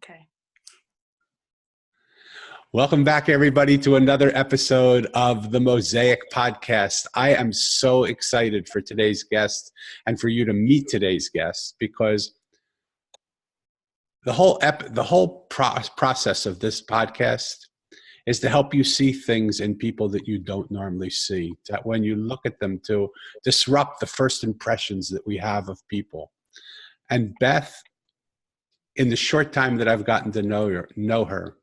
Okay. Welcome back, everybody, to another episode of the Mosaic Podcast. I am so excited for today's guest and for you to meet today's guest, because the whole process of this podcast is to help you see things in people that you don't normally see, that when you look at them, to disrupt the first impressions that we have of people. And Beth, in the short time that I've gotten to know her,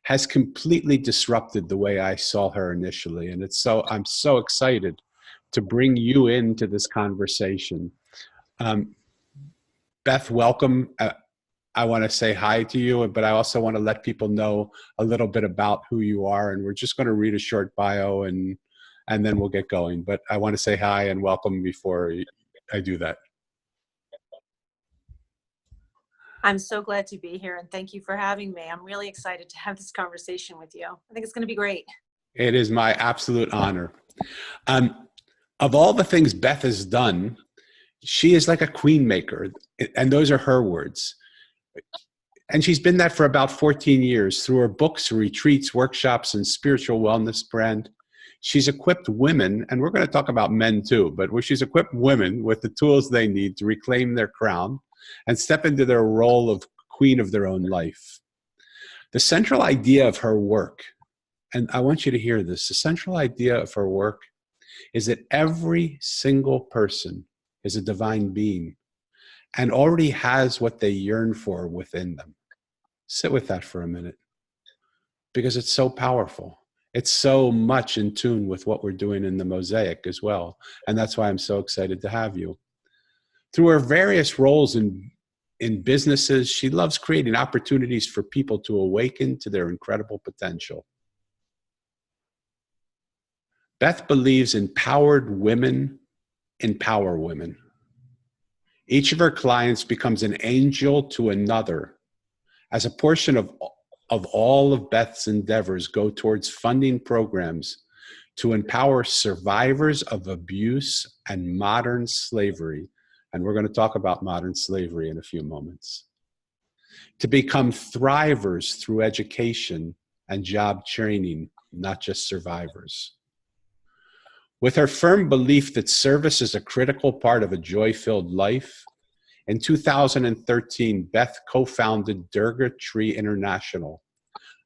has completely disrupted the way I saw her initially. And I'm so excited to bring you into this conversation. Beth, welcome. I want to say hi to you, but I also want to let people know a little bit about who you are. And we're just going to read a short bio and then we'll get going. But I want to say hi and welcome before I do that. I'm so glad to be here, and thank you for having me. I'm really excited to have this conversation with you. I think it's going to be great. It is my absolute honor. Of all the things Beth has done, she is like a queen maker, and those are her words. And she's been that for about 14 years through her books, retreats, workshops, and spiritual wellness brand. She's equipped women, and we're going to talk about men too, but she's equipped women with the tools they need to reclaim their crown and step into their role of queen of their own life. The central idea of her work, and I want you to hear this, the central idea of her work is that every single person is a divine being and already has what they yearn for within them. Sit with that for a minute, because it's so powerful. It's so much in tune with what we're doing in the Mosaic as well. And that's why I'm so excited to have you. Through her various roles in businesses, she loves creating opportunities for people to awaken to their incredible potential. Beth believes empowered women empower women. Each of her clients becomes an angel to another, as a portion of all of Beth's endeavors go towards funding programs to empower survivors of abuse and modern slavery. And we're going to talk about modern slavery in a few moments. To become thrivers through education and job training, not just survivors. With her firm belief that service is a critical part of a joy-filled life, in 2013, Beth co-founded Durga Tree International,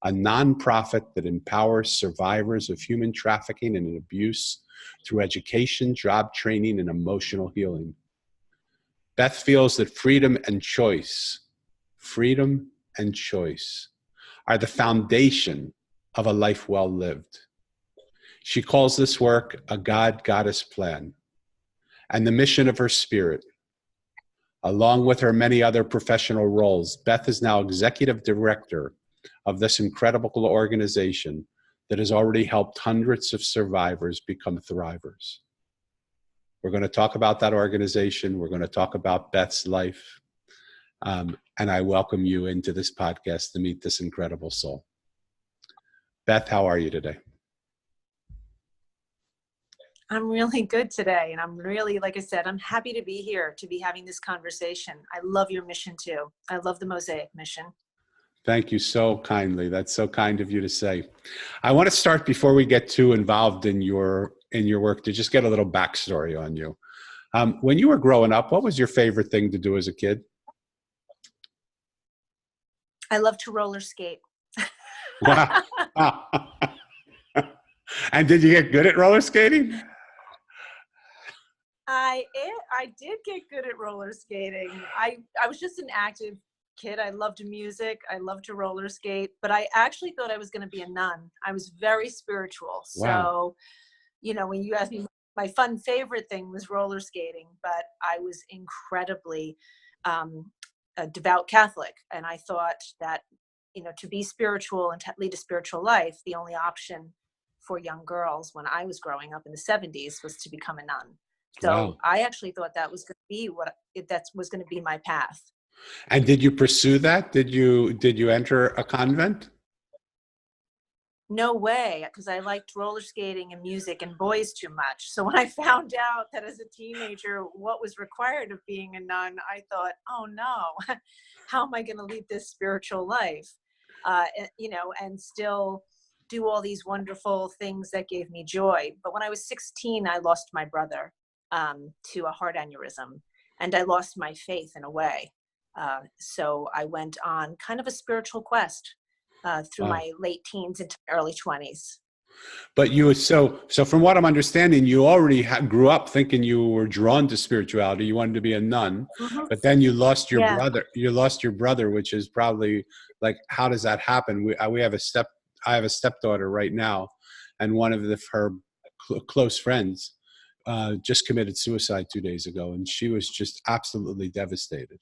a nonprofit that empowers survivors of human trafficking and abuse through education, job training, and emotional healing. Beth feels that freedom and choice are the foundation of a life well lived. She calls this work a God-Goddess plan, and the mission of her spirit. Along with her many other professional roles, Beth is now executive director of this incredible organization that has already helped hundreds of survivors become thrivers. We're going to talk about that organization. We're going to talk about Beth's life. And I welcome you into this podcast to meet this incredible soul. Beth, how are you today? I'm really good today. And I'm really, like I said, I'm happy to be here, to be having this conversation. I love your mission too. I love the Mosaic mission. Thank you so kindly. That's so kind of you to say. I want to start, before we get too involved in your work, to just get a little backstory on you. When you were growing up, what was your favorite thing to do as a kid? I love to roller skate. Wow. And did you get good at roller skating? I did get good at roller skating. I was just an active kid. I loved music. I loved to roller skate, but I actually thought I was going to be a nun. I was very spiritual. Wow. So, when you asked me, my fun favorite thing was roller skating, but I was incredibly a devout Catholic. And I thought that, to be spiritual and to lead a spiritual life, the only option for young girls when I was growing up in the 70s was to become a nun. So Wow. I actually thought that was going to be that was going to be my path. And did you pursue that? Did you enter a convent? no way, because I liked roller skating and music and boys too much. So when I found out that as a teenager what was required of being a nun, I thought, oh no, how am I going to lead this spiritual life? And still do all these wonderful things that gave me joy. But when I was 16, I lost my brother to a heart aneurysm, and I lost my faith in a way. So I went on kind of a spiritual quest through Wow. my late teens into early 20s. But so from what I'm understanding, you already grew up thinking you were drawn to spirituality. You wanted to be a nun, Mm-hmm. but then you lost your Yeah. brother. You lost your brother, which is probably like, how does that happen? We have I have a stepdaughter right now, and one of her close friends just committed suicide 2 days ago, and she was just absolutely devastated.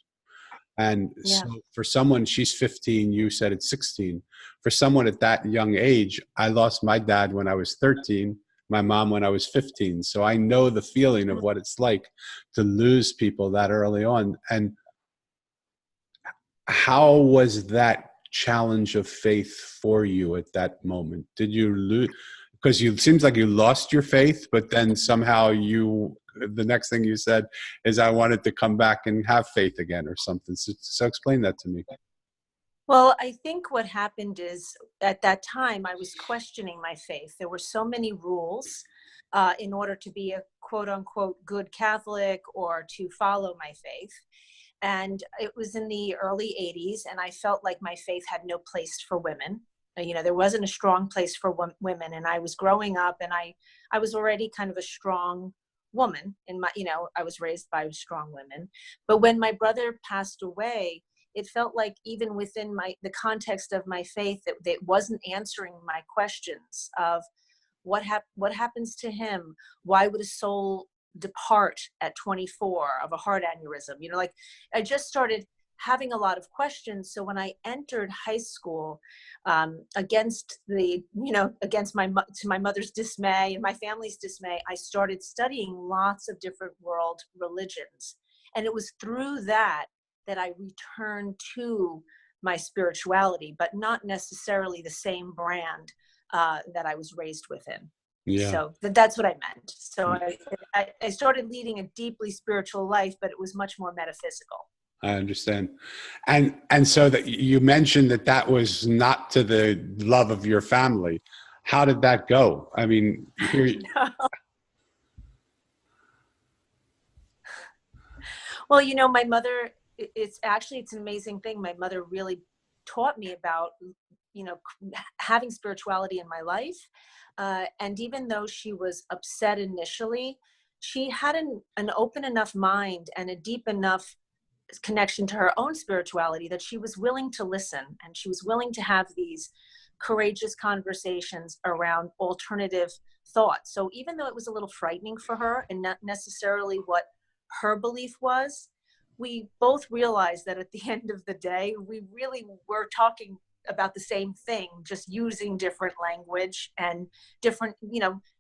And Yeah. so for someone, she's 15, you said it's 16. For someone at that young age, I lost my dad when I was 13, my mom when I was 15. So I know the feeling of what it's like to lose people that early on. And how was that challenge of faith for you at that moment? Did you lose? Because it seems like you lost your faith, but then somehow the next thing you said is, I wanted to come back and have faith again or something. So explain that to me. Well, I think what happened is at that time I was questioning my faith. There were so many rules in order to be a quote unquote good Catholic or to follow my faith. And it was in the early 80s, and I felt like my faith had no place for women. There wasn't a strong place for women, and I was growing up, and I was already kind of a strong woman in my, I was raised by strong women. But when my brother passed away, it felt like even within the context of my faith, that wasn't answering my questions of what happens to him? Why would a soul depart at 24 of a heart aneurysm? Like I just started having a lot of questions. So when I entered high school, against to my mother's dismay and my family's dismay, I started studying lots of different world religions. And it was through that I returned to my spirituality, but not necessarily the same brand that I was raised within. Yeah. So that's what I meant. So I started leading a deeply spiritual life, but it was much more metaphysical. I understand. And so that you mentioned that was not to the love of your family. How did that go? I mean, here. Well, my mother, it's an amazing thing. My mother really taught me about, having spirituality in my life. And even though she was upset initially, she had an open enough mind and a deep enough connection to her own spirituality that she was willing to listen, and she was willing to have these courageous conversations around alternative thoughts. So even though it was a little frightening for her and not necessarily what her belief was, we both realized that at the end of the day, we really were talking about the same thing, just using different language and different,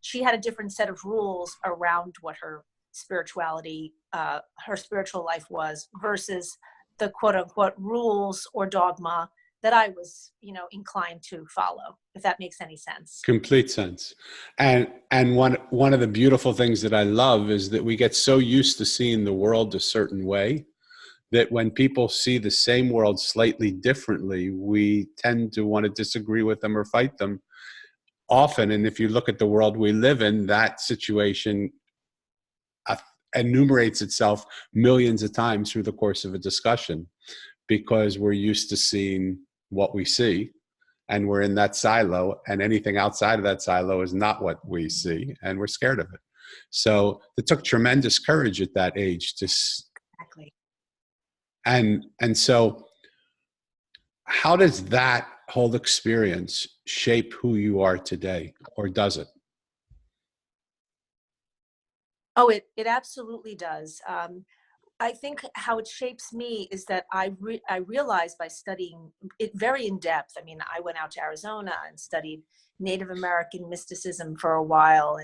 she had a different set of rules around what her spirituality, her spiritual life was, versus the quote unquote rules or dogma that I was, inclined to follow, if that makes any sense. Complete sense. And one of the beautiful things that I love is that we get so used to seeing the world a certain way that when people see the same world slightly differently, we tend to want to disagree with them or fight them often. And if you look at the world we live in, that situation enumerates itself millions of times through the course of a discussion, because we're used to seeing what we see, and we're in that silo, and anything outside of that silo is not what we see, and we're scared of it. So it took tremendous courage at that age to Exactly. And so how does that whole experience shape who you are today, or does it? Oh, it absolutely does. I think how it shapes me is that I realized by studying it very in depth. I mean, I went out to Arizona and studied Native American mysticism for a while,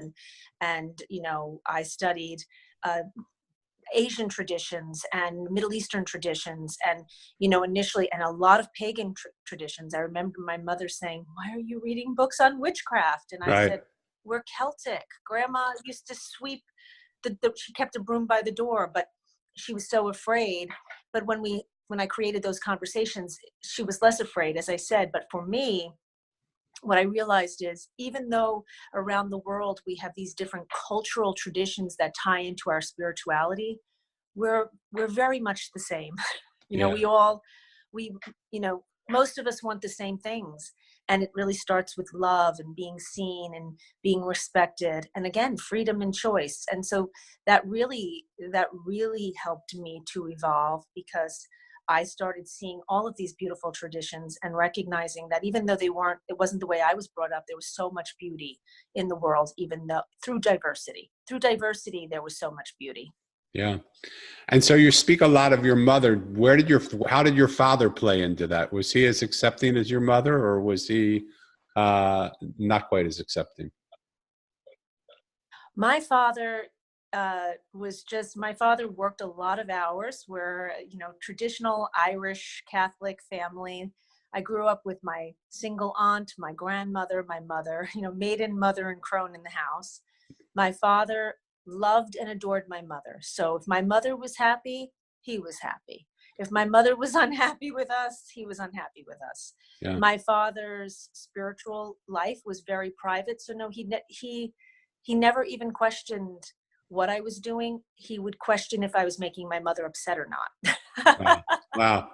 and I studied Asian traditions and Middle Eastern traditions, and initially, and a lot of pagan traditions. I remember my mother saying, "Why are you reading books on witchcraft?" And I Right. said, "We're Celtic. Grandma used to sweep she kept a broom by the door, but she was so afraid." But when I created those conversations, she was less afraid, as I said. But for me, what I realized is, even though around the world we have these different cultural traditions that tie into our spirituality, we're very much the same. Yeah. We most of us want the same things, and it really starts with love and being seen and being respected, and again, freedom and choice. And so that really helped me to evolve, because I started seeing all of these beautiful traditions and recognizing that even though it wasn't the way I was brought up, there was so much beauty in the world, even though through diversity, there was so much beauty. Yeah. And so you speak a lot of your mother. How did your father play into that? Was he as accepting as your mother, or was he not quite as accepting? My father my father worked a lot of hours. We're, traditional Irish Catholic family. I grew up with my single aunt, my grandmother, my mother, maiden, mother, and crone in the house. My father loved and adored my mother. So if my mother was happy, he was happy. If my mother was unhappy with us, he was unhappy with us. Yeah. My father's spiritual life was very private. So no, he never even questioned what I was doing. He would question if I was making my mother upset or not. Wow. Wow.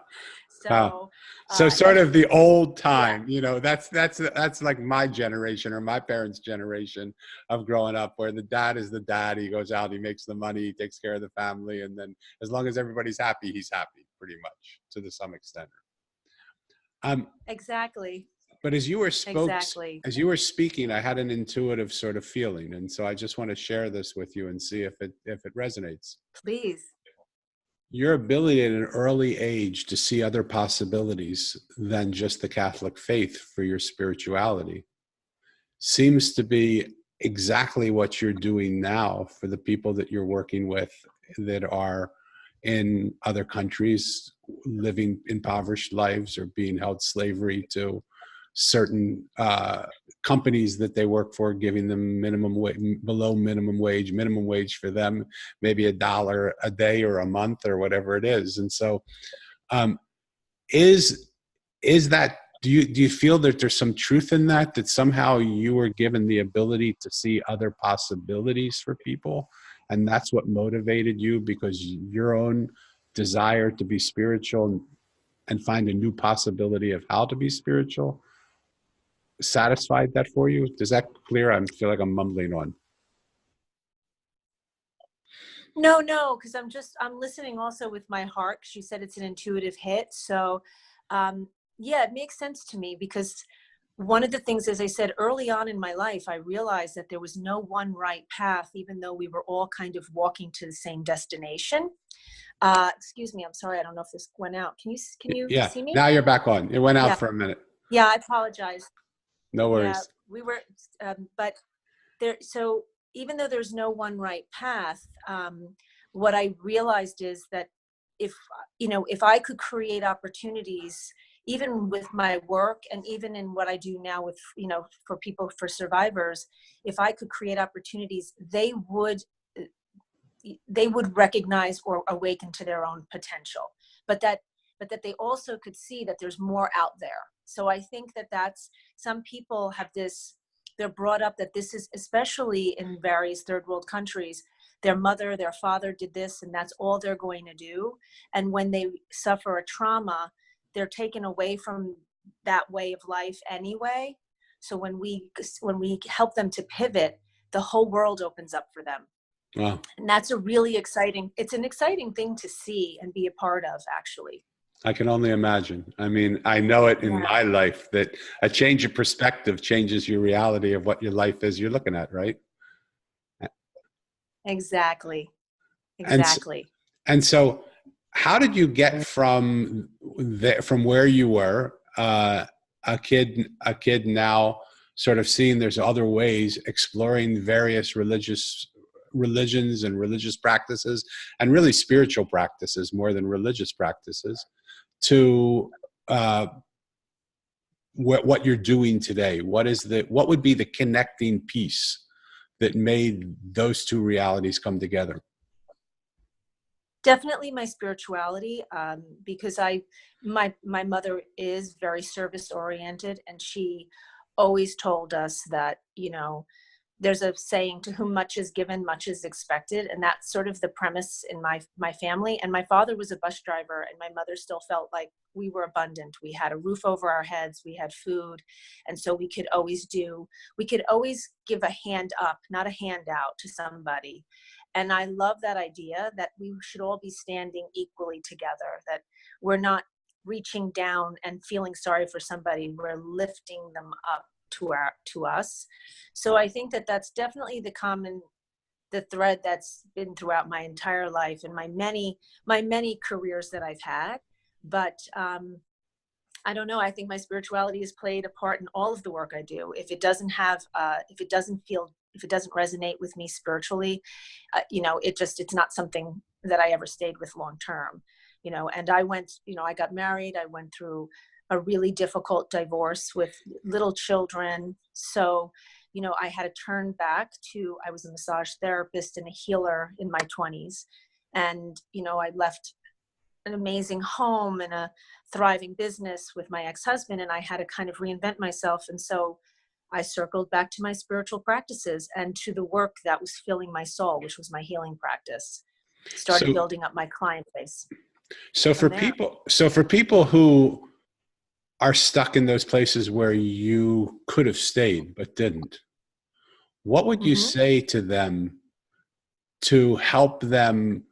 Wow. So, So sort of the old yeah, time, that's like my generation or my parents' generation of growing up, where the dad is the dad. He goes out, he makes the money, he takes care of the family, and then as long as everybody's happy, he's happy, pretty much, to some extent. exactly. But Exactly. as you were speaking, I had an intuitive sort of feeling, and so I just want to share this with you and see if it resonates. Please. Your ability at an early age to see other possibilities than just the Catholic faith for your spirituality seems to be exactly what you're doing now for the people that you're working with that are in other countries, living impoverished lives or being held slavery to certain companies that they work for, giving them below minimum wage for them, maybe $1 a day or a month or whatever it is. And so um, is that, do you feel that there's some truth in that somehow you were given the ability to see other possibilities for people, and that's what motivated you, because your own desire to be spiritual and find a new possibility of how to be spiritual satisfied that for you? Is that clear? I feel like I'm mumbling on. No, because I'm listening also with my heart. She said it's an intuitive hit. So, yeah, it makes sense to me, because one of the things, as I said, early on in my life, I realized that there was no one right path, even though we were all kind of walking to the same destination. Excuse me, I'm sorry, I don't know if this went out. Can you Yeah, see me? now you're back on. It went out Yeah, for a minute. yeah, I apologize. No Yeah, worries. we were, but there. So even though there's no one right path, what I realized is that if if I could create opportunities, even with my work and even in what I do now with for people, for survivors, if I could create opportunities, they would recognize or awaken to their own potential, but that they also could see that there's more out there. So I think that that's, some people have this, they're brought up that this is, especially in various third world countries, their mother, their father did this, and that's all they're going to do. And when they suffer a trauma, they're taken away from that way of life anyway. So when we help them to pivot, the whole world opens up for them. Wow. And that's it's an exciting thing to see and be a part of, actually. I can only imagine. I mean, I know it in Yeah, my life that a change of perspective changes your reality of what your life is you're looking at, right? exactly. And Exactly. and so, how did you get from where you were, a kid now, sort of seeing there's other ways, exploring various religions and religious practices, and really spiritual practices more than religious practices, to what you're doing today? What would be the connecting piece that made those two realities come together? Definitely my spirituality, because my mother is very service oriented, and she always told us that, there's a saying, to whom much is given, much is expected. And that's sort of the premise in my family. And my father was a bus driver, and my mother still felt like we were abundant. We had a roof over our heads, we had food. And so we could always give a hand up, not a handout, to somebody. And I love that idea that we should all be standing equally together, that we're not reaching down and feeling sorry for somebody, we're lifting them up to us. So I think that that's definitely the thread that's been throughout my entire life and my many careers that I've had. But I don't know, I think my spirituality has played a part in all of the work I do. If it doesn't resonate with me spiritually, it's not something that I ever stayed with long term. And I got married, I went through a really difficult divorce with little children. So, I had to turn back to, I was a massage therapist and a healer in my 20s. And, I left an amazing home and a thriving business with my ex-husband, and I had to kind of reinvent myself. And so I circled back to my spiritual practices and to the work that was filling my soul, which was my healing practice. Started building up my client base. So for people who are stuck in those places where you could have stayed but didn't, what would you say to them to help them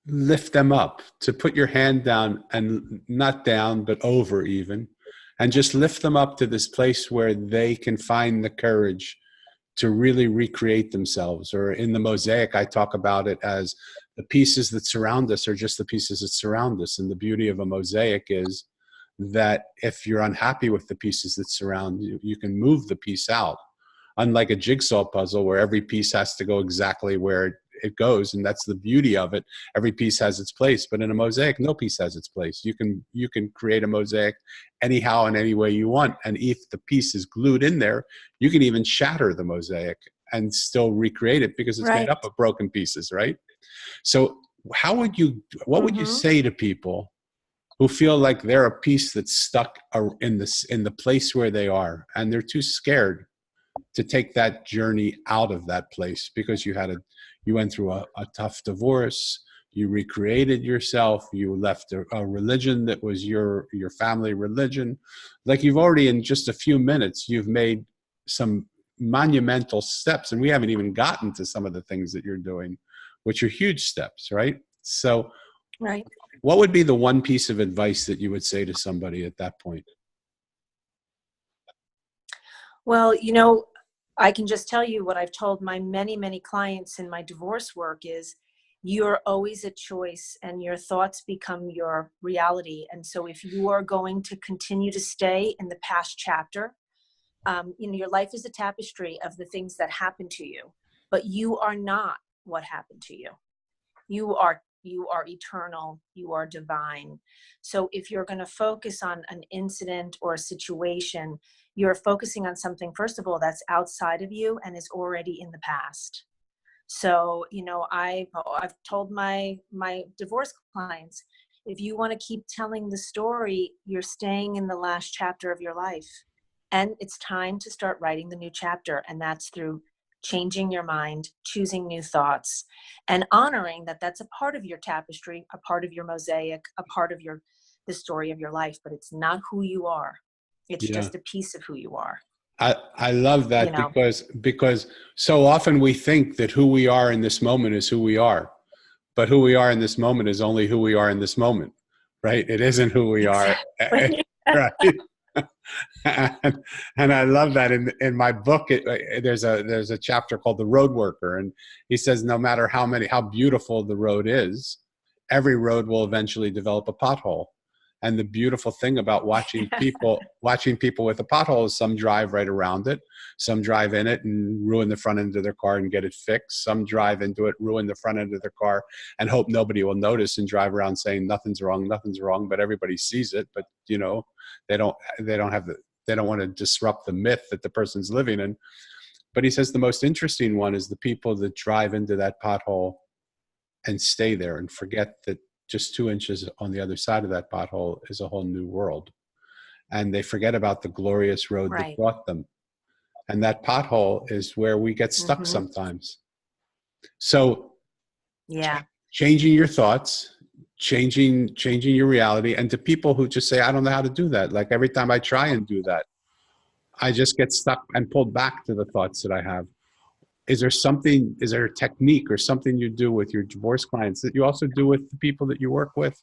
lift them up, to put your hand down, and not down, but over even, and just lift them up to this place where they can find the courage to really recreate themselves? Or in the mosaic, I talk about it as the pieces that surround us are just the pieces that surround us. And the beauty of a mosaic is that if you're unhappy with the pieces that surround you, you can move the piece out. Unlike a jigsaw puzzle where every piece has to go exactly where it goes, and that's the beauty of it. Every piece has its place, but in a mosaic, no piece has its place. You can create a mosaic anyhow and any way you want, and if the piece is glued in there, you can even shatter the mosaic and still recreate it because it's made up of broken pieces, right? So what would you say to people who feel like they're a piece that's stuck in the place where they are, and they're too scared to take that journey out of that place because you went through a tough divorce, you recreated yourself, you left a religion that was your family religion. Like, you've already, in just a few minutes, you've made some monumental steps, and we haven't even gotten to some of the things that you're doing, which are huge steps, right? So what would be the one piece of advice that you would say to somebody at that point? Well, I can just tell you what I've told my many, many clients in my divorce work is, you're always a choice and your thoughts become your reality. And so if you are going to continue to stay in the past chapter, your life is a tapestry of the things that happened to you, but you are not what happened to you. You are eternal, you are divine. So if you're going to focus on an incident or a situation, you're focusing on something, first of all, that's outside of you and is already in the past. So, I've told my divorce clients, if you want to keep telling the story, you're staying in the last chapter of your life. And it's time to start writing the new chapter. And that's through changing your mind, choosing new thoughts, and honoring that that's a part of your tapestry, a part of your mosaic, a part of the story of your life, but it's not who you are. It's just a piece of who you are. I love that, because so often we think that who we are in this moment is who we are, but who we are in this moment is only who we are in this moment, right? It isn't who we are, right? And I love that in my book. There's a chapter called The Road Worker, and he says no matter how beautiful the road is, every road will eventually develop a pothole. And the beautiful thing about watching people with a pothole is some drive right around it. Some drive in it and ruin the front end of their car and get it fixed. Some drive into it, ruin the front end of their car, and hope nobody will notice and drive around saying nothing's wrong, but everybody sees it. But they don't want to disrupt the myth that the person's living in. But he says the most interesting one is the people that drive into that pothole and stay there and forget that just 2 inches on the other side of that pothole is a whole new world. And they forget about the glorious road that brought them. And that pothole is where we get stuck sometimes. So changing your thoughts, changing your reality. And to people who just say, I don't know how to do that. Like every time I try and do that, I just get stuck and pulled back to the thoughts that I have. Is there a technique or something you do with your divorce clients that you also do with the people that you work with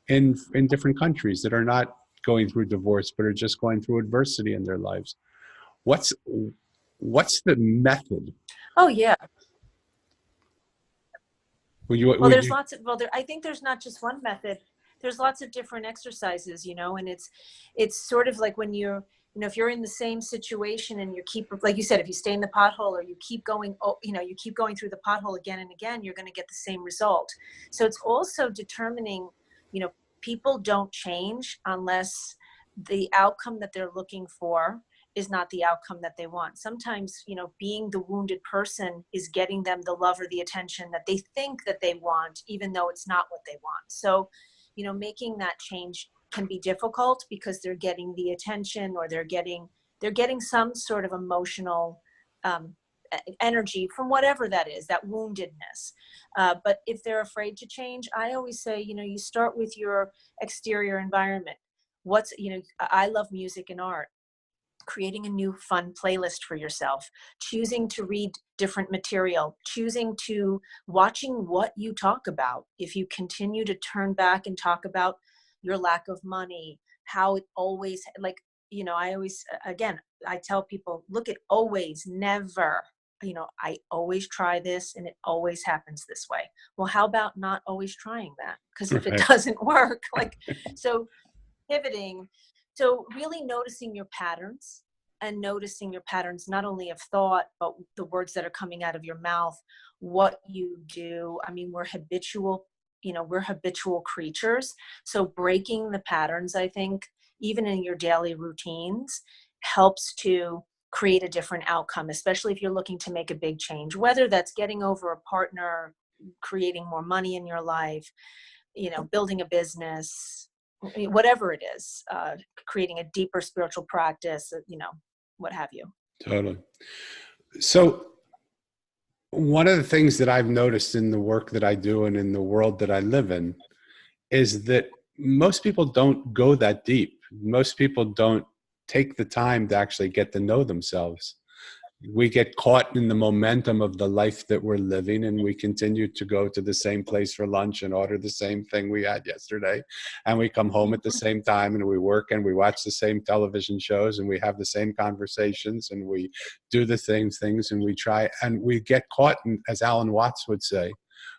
in different countries that are not going through divorce, but are just going through adversity in their lives? What's the method? Oh, yeah. I think there's not just one method. There's lots of different exercises, and it's sort of like when you're, if you're in the same situation and you keep, like you said, if you stay in the pothole or you keep going, you keep going through the pothole again and again, you're going to get the same result. So it's also determining, people don't change unless the outcome that they're looking for is not the outcome that they want. Sometimes, being the wounded person is getting them the love or the attention that they think that they want, even though it's not what they want. So, making that change can be difficult because they're getting the attention or they're getting some sort of emotional energy from whatever that is, that woundedness. But if they're afraid to change, I always say, you start with your exterior environment. I love music and art. Creating a new fun playlist for yourself, choosing to read different material, watching what you talk about. If you continue to turn back and talk about your lack of money, how it always, I tell people, look at always, never, I always try this and it always happens this way. Well, how about not always trying that? Because if it doesn't work, so pivoting. So really noticing your patterns not only of thought, but the words that are coming out of your mouth, what you do. I mean, we're habitual creatures. So breaking the patterns, I think, even in your daily routines, helps to create a different outcome, especially if you're looking to make a big change, whether that's getting over a partner, creating more money in your life, building a business, whatever it is, creating a deeper spiritual practice, what have you. Totally. So one of the things that I've noticed in the work that I do and in the world that I live in is that most people don't go that deep. Most people don't take the time to actually get to know themselves. We get caught in the momentum of the life that we're living, and we continue to go to the same place for lunch and order the same thing we had yesterday. And we come home at the same time, and we work and we watch the same television shows, and we have the same conversations, and we do the same things, and we try, and we get caught in, as Alan Watts would say,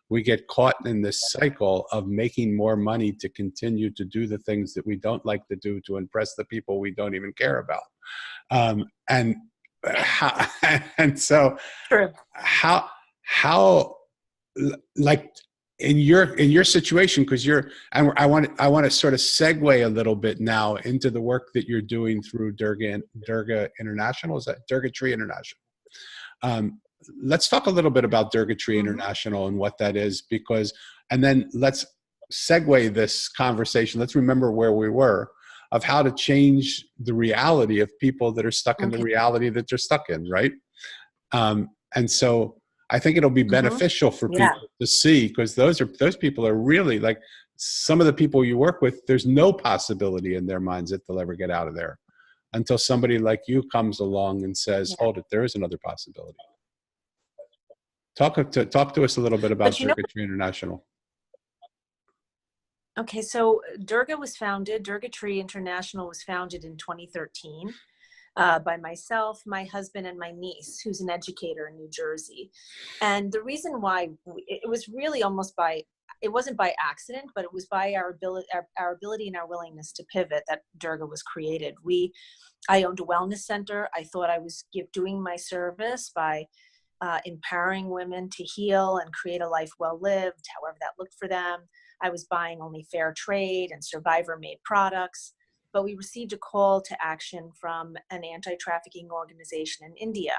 we get caught in this cycle of making more money to continue to do the things that we don't like to do to impress the people we don't even care about. And so True. how like in your situation, because I want to sort of segue a little bit now into the work that you're doing through Durga International. Is that Durga Tree International? Let's talk a little bit about Durga Tree International and what that is, and then let's segue this conversation. Let's remember where we were, of how to change the reality of people that are stuck in the reality that they're stuck in, right? And so I think it'll be beneficial for people to see, because those people are really, like, some of the people you work with, there's no possibility in their minds that they'll ever get out of there until somebody like you comes along and says, hold it, there is another possibility. Talk to us a little bit about Durga Tree International. Okay, so Durga Tree International was founded in 2013 by myself, my husband, and my niece, who's an educator in New Jersey. And the reason why, it was really almost by it wasn't by accident, but it was by our ability and our willingness to pivot that Durga was created. I owned a wellness center. I thought I was doing my service by empowering women to heal and create a life well lived, however that looked for them. I was buying only fair trade and survivor made products. But we received a call to action from an anti-trafficking organization in India.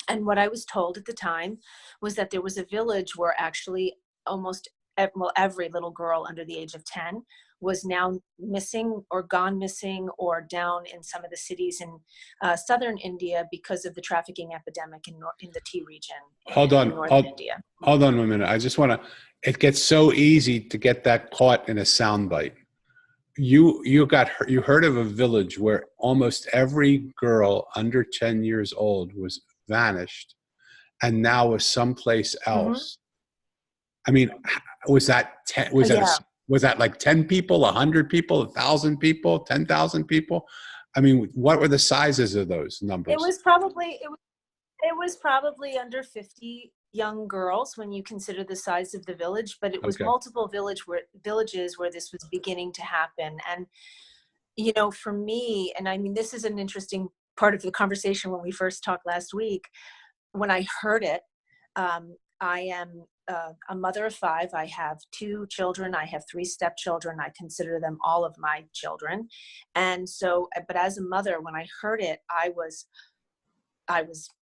And what I was told at the time was that there was a village where actually almost every little girl under the age of 10 was now missing or gone missing or down in some of the cities in southern India because of the trafficking epidemic in the T region in northern India. Hold on 1 minute. I just want to, it gets so easy to get that caught in a soundbite. You heard of a village where almost every girl under 10 years old was vanished and now is someplace else. I mean, was that was that like 10 people, 100 people, 1,000 people, 10,000 people? I mean, what were the sizes of those numbers? It was probably under 50 young girls when you consider the size of the village, but it was multiple villages where this was beginning to happen. And, you know, for me, and I mean, this is an interesting part of the conversation when we first talked last week, when I heard it, I am a mother of 5. I have 2 children. I have 3 stepchildren. I consider them all of my children. And so, but as a mother, when I heard it, I was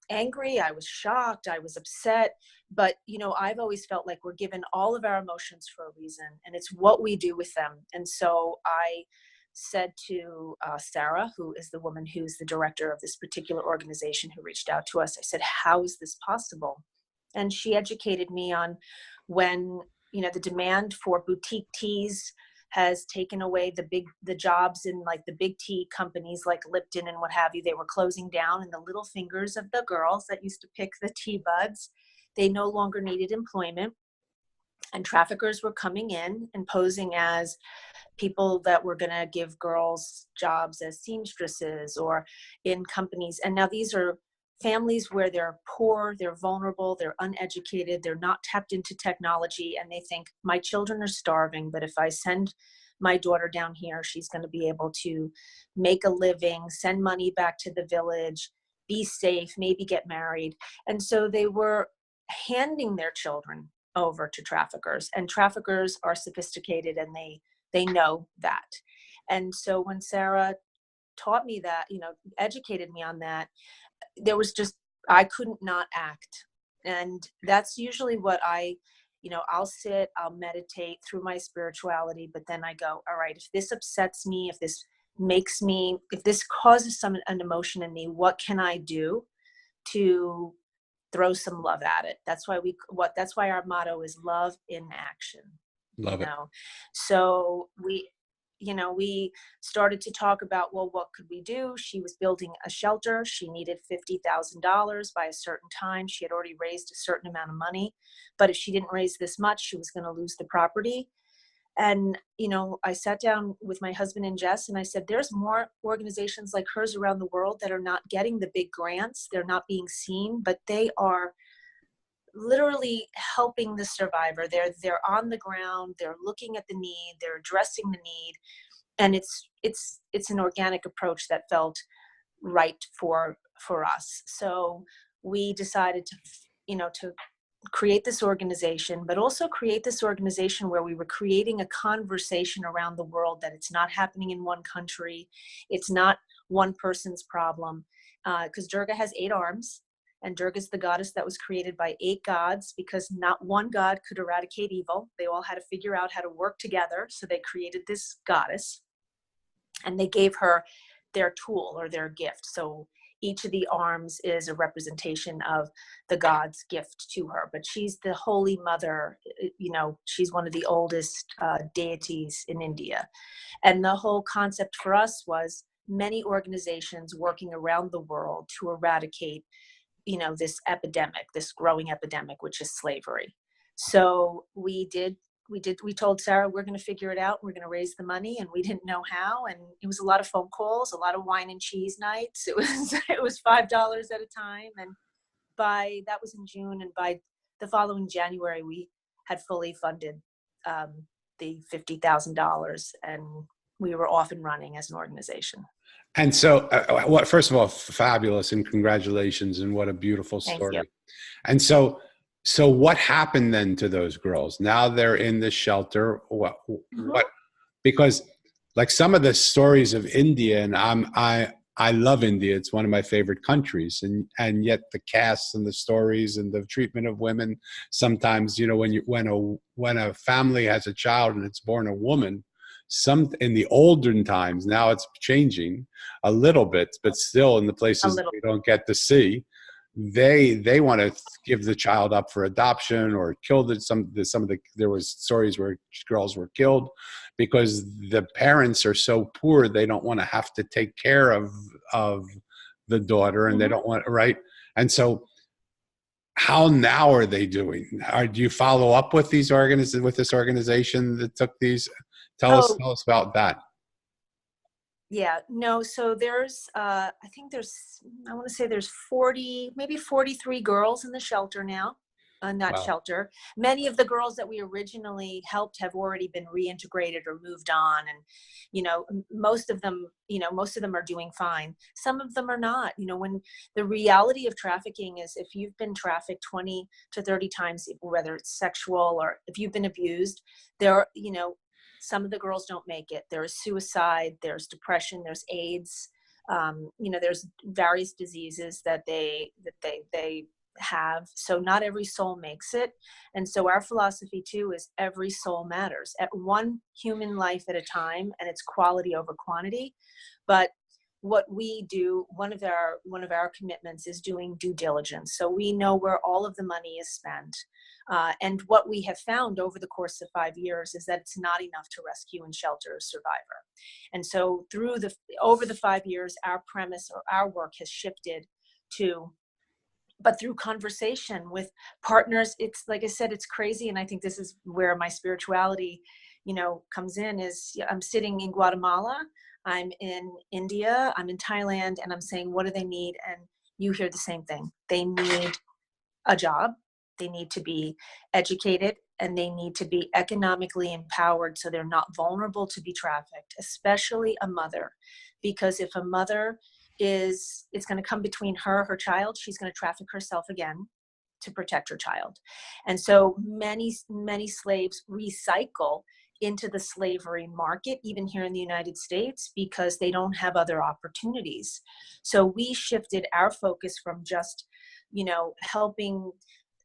angry. I was shocked. I was upset. But, you know, I've always felt like we're given all of our emotions for a reason, and it's what we do with them. And so I said to Sarah, who is the woman who's the director of this particular organization who reached out to us, I said, how is this possible? And she educated me on when, you know, the demand for boutique teas has taken away the jobs in like the big tea companies like Lipton and what have you. They were closing down, and the little fingers of the girls that used to pick the tea buds, they no longer needed employment. And traffickers were coming in and posing as people that were going to give girls jobs as seamstresses or in companies. And now these are families where they're poor, they're vulnerable, they're uneducated, they're not tapped into technology, and they think, my children are starving, but if I send my daughter down here, she's going to be able to make a living, send money back to the village, be safe, maybe get married. And so they were handing their children over to traffickers, and traffickers are sophisticated, and they know that. And so when Sarah taught me that, you know, educated me on that, there was just, I couldn't not act. And that's usually what I'll sit, I'll meditate through my spirituality, but then I go, all right, if this upsets me, if this causes an emotion in me, what can I do to throw some love at it? That's why our motto is love in action. Love it. So we started to talk about, well, what could we do? She was building a shelter. She needed $50,000 by a certain time. She had already raised a certain amount of money, but if she didn't raise this much, she was going to lose the property. And, you know, I sat down with my husband and Jess, and I said, there's more organizations like hers around the world that are not getting the big grants. They're not being seen, but they are literally helping the survivor. They're on the ground, they're looking at the need, they're addressing the need. And it's an organic approach that felt right for us. So we decided to create this organization, but also create this organization where we were creating a conversation around the world, that it's not happening in one country. It's not one person's problem. Because Durga has 8 arms. And Durga is the goddess that was created by 8 gods, because not one god could eradicate evil. They all had to figure out how to work together. So they created this goddess, and they gave her their tool or their gift. So each of the arms is a representation of the god's gift to her. But she's the Holy Mother. You know, she's one of the oldest deities in India. And the whole concept for us was many organizations working around the world to eradicate, you know, this growing epidemic, which is slavery. So we told Sarah, we're going to figure it out. We're going to raise the money, and we didn't know how. And it was a lot of phone calls, a lot of wine and cheese nights. It was $5 at a time. And that was in June. And by the following January, we had fully funded the $50,000, and we were off and running as an organization. And so, first of all, fabulous, and congratulations, and what a beautiful Thank you. story. And so what happened then to those girls? Now they're in the shelter. What? Because like some of the stories of India, and I love India. It's one of my favorite countries, and yet the casts and the stories and the treatment of women. Sometimes, you know, when a family has a child and it's born a woman, some in the olden times, now it's changing a little bit, but still in the places we don't get to see, they want to give the child up for adoption or kill there was stories where girls were killed because the parents are so poor they don't want to have to take care of the daughter, and they don't want, right? And so how now are they doing? Do you follow up with these with this organization that took these? Tell us about that. Yeah, no, so there's, I want to say there's 40, maybe 43 girls in the shelter now, in that shelter. Many of the girls that we originally helped have already been reintegrated or moved on. And, you know, most of them are doing fine. Some of them are not. You know, when the reality of trafficking is if you've been trafficked 20 to 30 times, whether it's sexual or if you've been abused, some of the girls don't make it. There is suicide, there's depression, there's AIDS, there's various diseases that they have. So not every soul makes it. And so our philosophy too is every soul matters, at one human life at a time, and it's quality over quantity. But what we do, one of our commitments is doing due diligence. So we know where all of the money is spent. And what we have found over the course of 5 years is that it's not enough to rescue and shelter a survivor. And so over the 5 years, our premise or our work has shifted but through conversation with partners, it's like I said, it's crazy. And I think this is where my spirituality, comes in, is I'm sitting in Guatemala, I'm in India, I'm in Thailand, and I'm saying, what do they need? And you hear the same thing. They need a job, they need to be educated, and they need to be economically empowered so they're not vulnerable to be trafficked, especially a mother. Because if a mother it's going to come between her child, she's going to traffic herself again to protect her child. And so many, many slaves recycle into the slavery market, even here in the United States, because they don't have other opportunities. So we shifted our focus from just, helping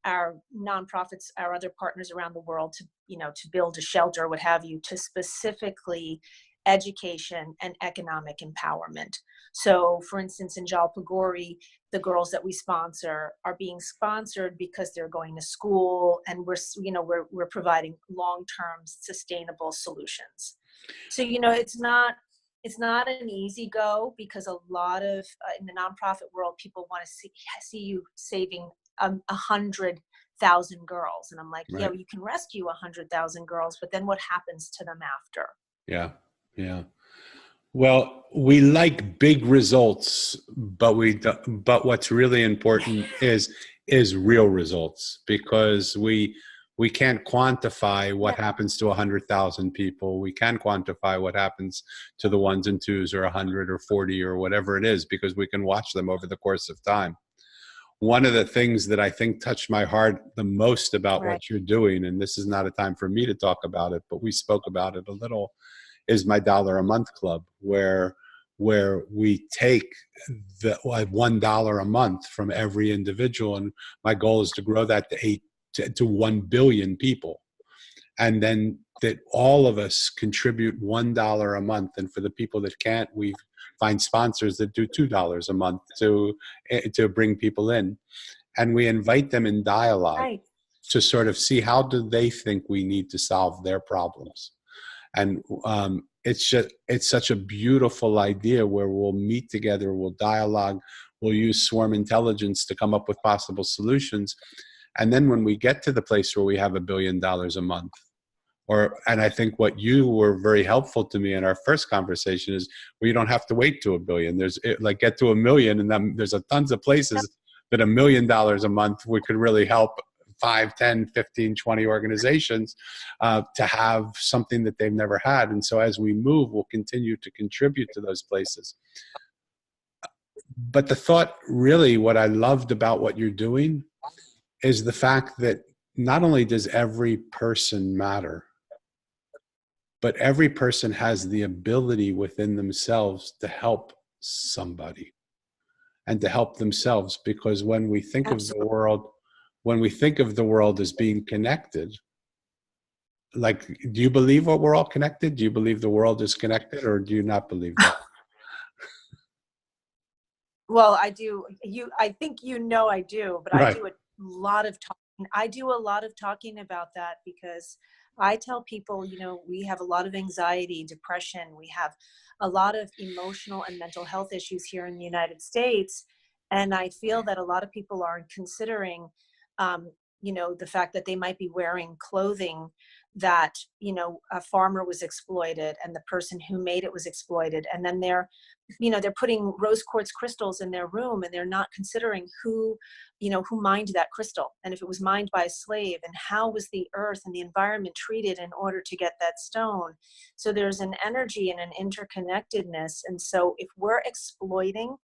our nonprofits, our other partners around the world to build a shelter, what have you, to specifically education and economic empowerment. So for instance, in Jalpaiguri, the girls that we sponsor are being sponsored because they're going to school, and we're providing long-term sustainable solutions. So, it's not an easy go, because a lot of in the nonprofit world, people want to see you saving 100,000 girls. And I'm like, right. Yeah, you can rescue 100,000 girls, but then what happens to them after? Yeah. Yeah. Well, we like big results, but what's really important is real results, because we can't quantify what happens to 100,000 people. We can quantify what happens to the ones and twos, or 100 or 40 or whatever it is, because we can watch them over the course of time. One of the things that I think touched my heart the most about what you're doing, and this is not a time for me to talk about it, but we spoke about it a little, is my $1 a month club, where we take the $1 a month from every individual, and my goal is to grow that to 1 billion people, and then that all of us contribute $1 a month. And for the people that can't, we find sponsors that do $2 a month to bring people in, and we invite them in dialogue to sort of see how do they think we need to solve their problems. And it's such a beautiful idea, where we'll meet together, we'll dialogue, we'll use swarm intelligence to come up with possible solutions. And then when we get to the place where we have $1 billion a month, and I think what you were very helpful to me in our first conversation is, well, you don't have to wait to $1 billion. Get to 1 million, and then there's tons of places that $1 million a month could really help 5, 10, 15, 20 organizations to have something that they've never had. And so as we move, we'll continue to contribute to those places. But the thought, really, what I loved about what you're doing is the fact that not only does every person matter, but every person has the ability within themselves to help somebody and to help themselves. Because when we think of the world, when we think of the world as being connected, like, do you believe what we're all connected? Do you believe the world is connected, or do you not believe that? Well, I do. I think I do, but Right. I do a lot of talking. I do a lot of talking about that because I tell people, we have a lot of anxiety, depression. We have a lot of emotional and mental health issues here in the United States. And I feel that a lot of people aren't considering, the fact that they might be wearing clothing that, a farmer was exploited and the person who made it was exploited. And then they're putting rose quartz crystals in their room, and they're not considering who mined that crystal, and if it was mined by a slave, and how was the earth and the environment treated in order to get that stone. So there's an energy and an interconnectedness. And so if we're exploiting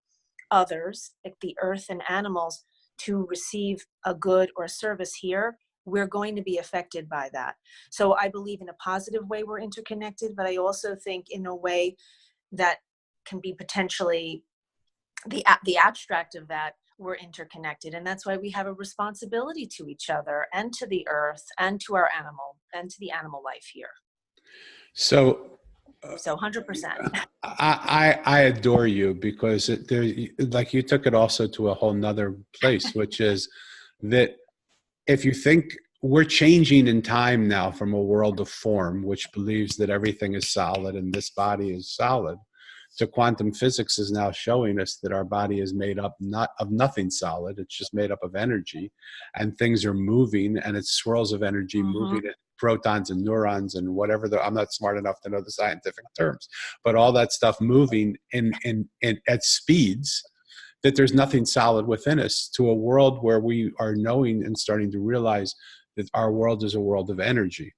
others, like the earth and animals, to receive a good or a service here, we're going to be affected by that. So I believe in a positive way we're interconnected, but I also think in a way that can be potentially the abstract of that, we're interconnected. And that's why we have a responsibility to each other and to the earth and to our animal and to the animal life here. So 100%. I adore you, because like, you took it also to a whole nother place, which is that if you think we're changing in time now from a world of form, which believes that everything is solid and this body is solid, so quantum physics is now showing us that our body is made up not of nothing solid. It's just made up of energy, and things are moving, and it's swirls of energy moving at protons and neurons and whatever. I'm not smart enough to know the scientific terms, but all that stuff moving in at speeds that there's nothing solid within us, to a world where we are knowing and starting to realize that our world is a world of energy.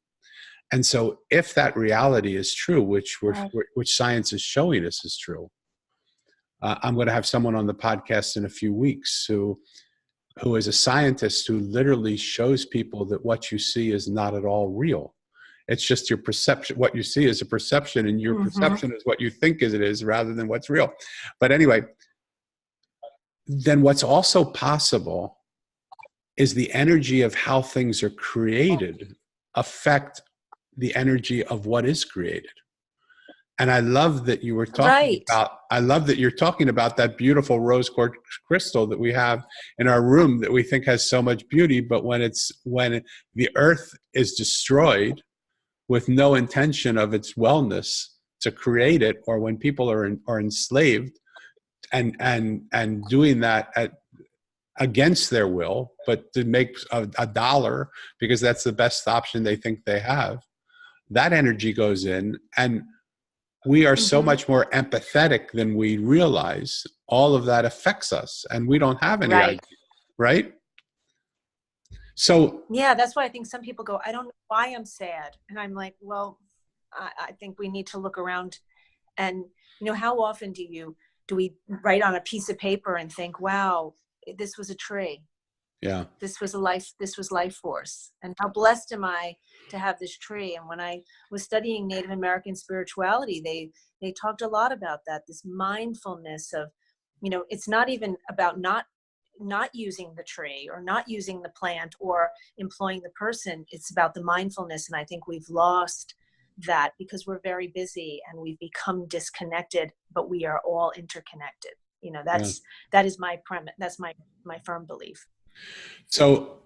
And so if that reality is true, which science is showing us is true, I'm going to have someone on the podcast in a few weeks who is a scientist who literally shows people that what you see is not at all real. It's just your perception. What you see is a perception, and your perception is what you think it is rather than what's real. But anyway, then what's also possible is the energy of how things are created affect the energy of what is created. And I love that you were talking about, I love that you're talking about that beautiful rose quartz crystal that we have in our room that we think has so much beauty, but when the earth is destroyed with no intention of its wellness to create it, or when people are enslaved and doing that against their will, but to make a dollar because that's the best option they think they have, that energy goes in, and we are so much more empathetic than we realize. All of that affects us, and we don't have any idea, right? So yeah, that's why I think some people go, I don't know why I'm sad. And I'm like, well, I think we need to look around, and how often do we write on a piece of paper and think, wow, this was a tree. Yeah. This was life force. And how blessed am I to have this tree? And when I was studying Native American spirituality, they talked a lot about that, this mindfulness of, it's not even about not using the tree or not using the plant or employing the person. It's about the mindfulness. And I think we've lost that because we're very busy and we've become disconnected, but we are all interconnected. That is my premise. That's my firm belief. So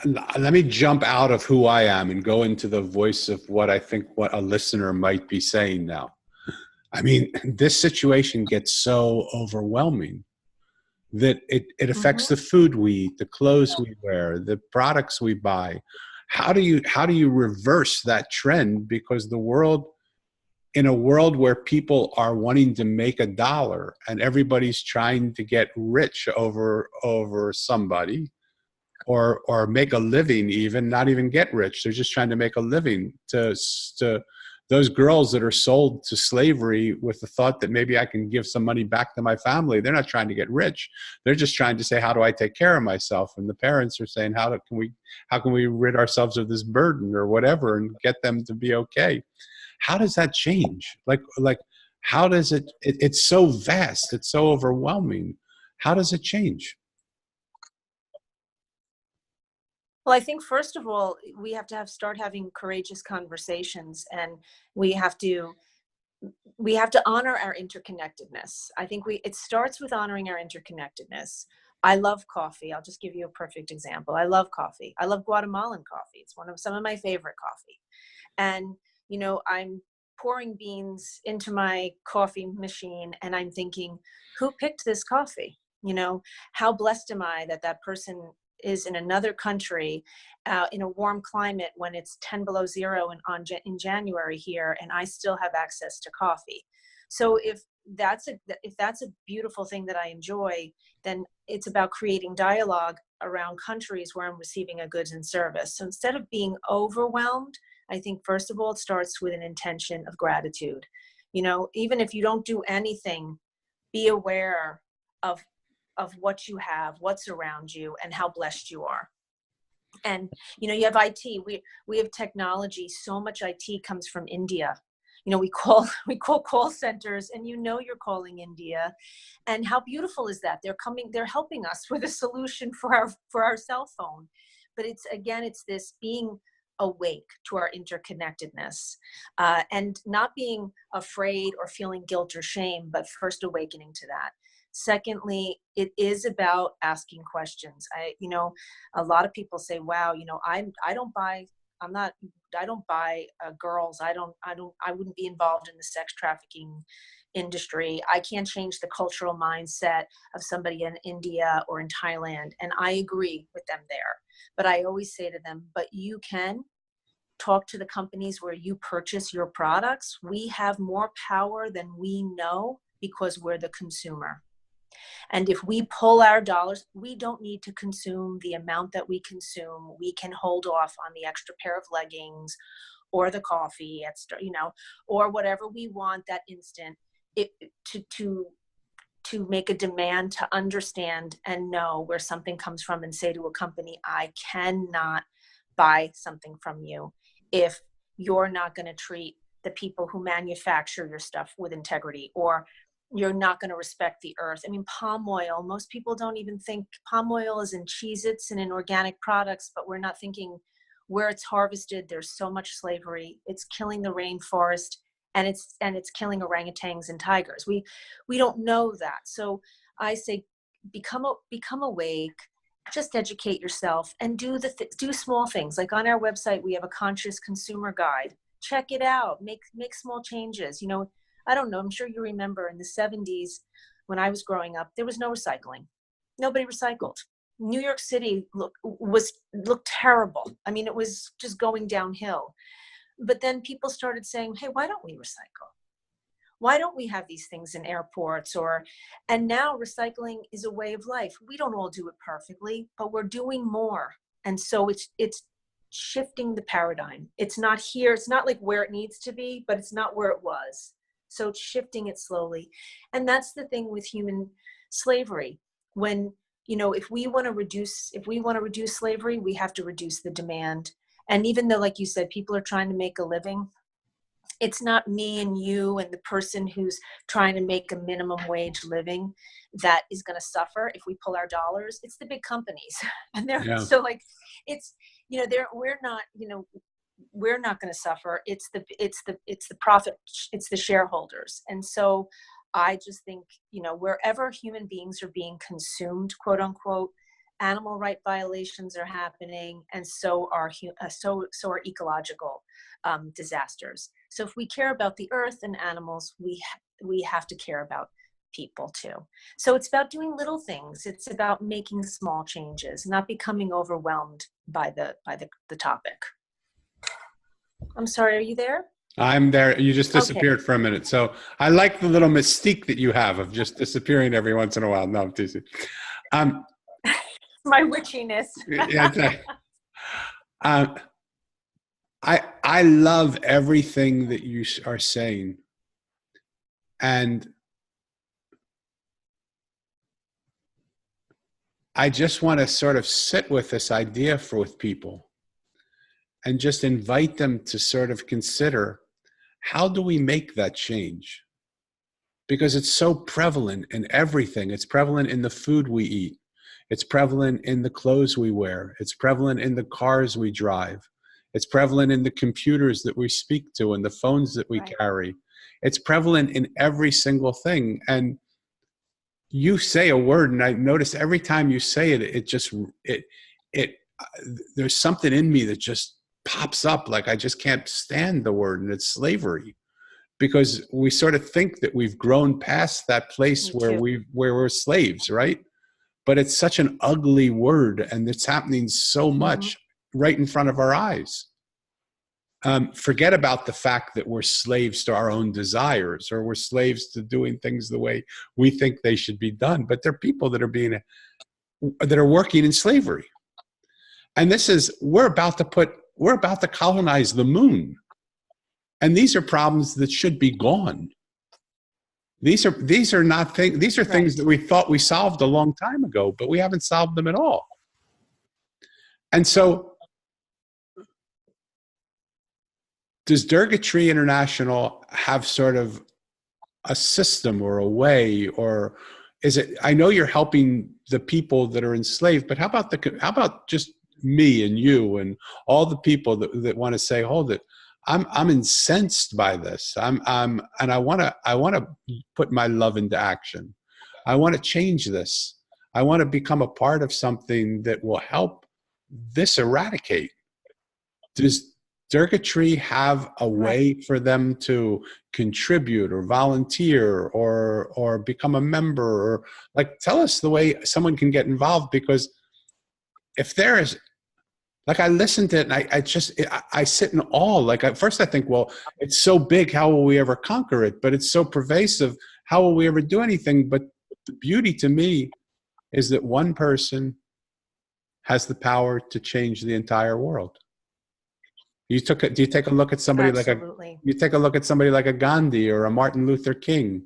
let me jump out of who I am and go into the voice of what I think what a listener might be saying now. I mean, this situation gets so overwhelming that it affects the food we eat, the clothes we wear, the products we buy. How do you reverse that trend? Because in a world where people are wanting to make a dollar and everybody's trying to get rich over somebody, or make a living, even not even get rich. They're just trying to make a living. To those girls that are sold to slavery with the thought that maybe I can give some money back to my family, they're not trying to get rich. They're just trying to say, how do I take care of myself? And the parents are saying, how can we rid ourselves of this burden or whatever and get them to be okay? How does that change? Like how does it's so vast, it's so overwhelming. How does it change? Well, I think first of all, we have to start having courageous conversations, and we have to honor our interconnectedness. I think it starts with honoring our interconnectedness. I love coffee. I'll just give you a perfect example. I love coffee. I love Guatemalan coffee. It's some of my favorite coffee. And, I'm pouring beans into my coffee machine and I'm thinking, who picked this coffee? How blessed am I that that person is in another country, in a warm climate when it's 10 below zero in January here, and I still have access to coffee. So if that's a beautiful thing that I enjoy, then it's about creating dialogue around countries where I'm receiving a goods and service. So instead of being overwhelmed, I think first of all, it starts with an intention of gratitude. Even if you don't do anything, be aware of what you have, what's around you, and how blessed you are. And, you have IT, we have technology. So much IT comes from India. We call call centers and you're calling India. And how beautiful is that? They're helping us with a solution for our cell phone. But it's this being awake to our interconnectedness, and not being afraid or feeling guilt or shame, but first awakening to that. Secondly, it is about asking questions. A lot of people say, wow, I don't buy girls. I wouldn't be involved in the sex trafficking industry. I can't change the cultural mindset of somebody in India or in Thailand. And I agree with them there. But I always say to them, but you can talk to the companies where you purchase your products. We have more power than we know because we're the consumer. And if we pull our dollars, we don't need to consume the amount that we consume. We can hold off on the extra pair of leggings or the coffee, or whatever we want that instant, to make a demand to understand and know where something comes from, and say to a company, I cannot buy something from you if you're not going to treat the people who manufacture your stuff with integrity, or you're not going to respect the earth. I mean, palm oil, most people don't even think palm oil is in Cheez-Its and in organic products, but we're not thinking where it's harvested. There's so much slavery. It's killing the rainforest, and it's killing orangutans and tigers. We don't know that. So I say, become awake, just educate yourself, and do small things. Like on our website, we have a conscious consumer guide. Check it out. Make small changes. I don't know, I'm sure you remember in the 70s when I was growing up, there was no recycling. Nobody recycled. New York City looked terrible. I mean, it was just going downhill. But then people started saying, hey, why don't we recycle? Why don't we have these things in airports? And now recycling is a way of life. We don't all do it perfectly, but we're doing more. And so it's shifting the paradigm. It's not here. It's not like where it needs to be, but it's not where it was. So it's shifting it slowly. And that's the thing with human slavery. When, if we want to reduce slavery, we have to reduce the demand. And even though, like you said, people are trying to make a living, it's not me and you and the person who's trying to make a minimum wage living that is going to suffer if we pull our dollars. It's the big companies. And so like, it's, we're not going to suffer. It's the profit. It's the shareholders. And so I just think, wherever human beings are being consumed, quote unquote, animal right violations are happening, and so are ecological disasters. So if we care about the earth and animals, we have to care about people too. So it's about doing little things. It's about making small changes, not becoming overwhelmed by the topic. I'm sorry, are you there? I'm there. You just disappeared Okay. for a minute. So I like the little mystique that you have of just disappearing every once in a while. No, I'm teasing. my witchiness. Yeah, uh, I love everything that you are saying, and I just want to sort of sit with this idea with people and just invite them to sort of consider, how do we make that change? Because it's so prevalent in everything. It's prevalent in the food we eat. It's prevalent in the clothes we wear. It's prevalent in the cars we drive. It's prevalent in the computers that we speak to and the phones that we carry. It's prevalent in every single thing. And you say a word, and I notice every time you say it, it there's something in me that just pops up. Like I just can't stand the word, and it's slavery, because we sort of think that we've grown past that place where we're slaves, right? But it's such an ugly word, and it's happening so much right in front of our eyes. Forget about the fact that we're slaves to our own desires, or we're slaves to doing things the way we think they should be done. But there are people that are working in slavery. And we're about to colonize the moon. And these are problems that should be gone. These are things that we thought we solved a long time ago, but we haven't solved them at all. And so, does Durga Tree International have sort of a system or a way, or is it? I know you're helping the people that are enslaved, but how about just me and you and all the people that want to say, hold it, I'm incensed by this. And I want to put my love into action. I want to change this. I want to become a part of something that will help this eradicate. Does Durga Tree have a way for them to contribute or volunteer or become a member, or like tell us the way someone can get involved? Because if there is, like, I listened to it and I sit in awe. Like at first I think, well, it's so big, how will we ever conquer it? But it's so pervasive, how will we ever do anything? But the beauty to me is that one person has the power to change the entire world. Do you take a look at somebody you take a look at somebody like a Gandhi or a Martin Luther King?